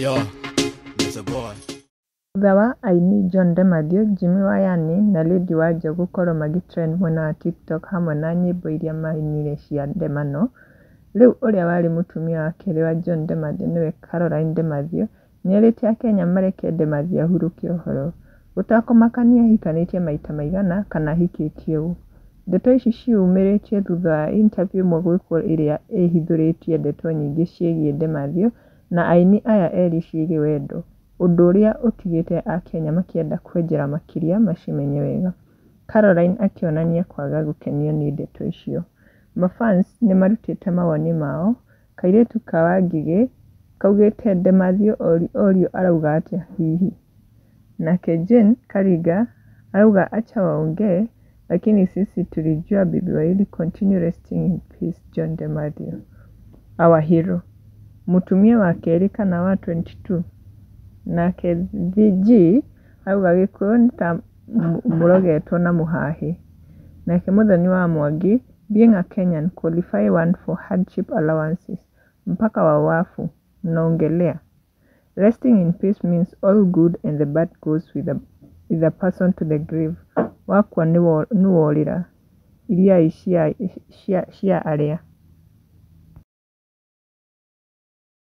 yo, that's a boy. Thutha wa aini John DeMathew, Jimmy Wayani na Lady Wanja gũkorwo magĩtrend mwena wa TikTok hamwe na nyĩmbo iria mainire cia ndemano, rĩu ũrĩa warĩ mũtumia wa kerĩ wa John DeMathew nĩwe Caroline DeMathew nĩerĩte akenya mareke DeMathew ahurũke ũhoro. Gũtakũmakania ahikanĩtie maita maigana kana ahikĩtie ũũ. Ndeto ici ciumĩrĩtie thutha wa interview ĩmwe gwĩkwo ĩrĩa ĩhithũrĩtie ndeto nyingĩ ciĩgiĩ DeMathew na aini aya erĩ ciĩgiĩ wendo. Ũndũ ũrĩa ũtigĩte akenya makĩenda kwenjera makĩria macimenye wega. Caroline akĩonania kwaga gũkenio nĩ ndeto icio. Mafans nĩmarutĩte mawoni mao. Kairĩtu ka Wangigĩ kaugĩte DeMathew orio arauga atĩa hihi. Nake Jane Karinga arauga acha waongee lakini sisi tulijua bibi wawili. Continue resting in peace John DeMathew, our hero. Mutumia wa kerĩ kana wa 22. Nake VG arauga Gĩkũyũ nĩ ta mũrogetwo na mũhahe. Nake Mũthoni wa Mwangi, being a Kenyan qualify one for hardship allowances. Mpaka wa wafu naongelea. Resting in peace means all good and the bad goes with the person to the grave. Wakwa nĩ worĩra. Iria cia arĩa.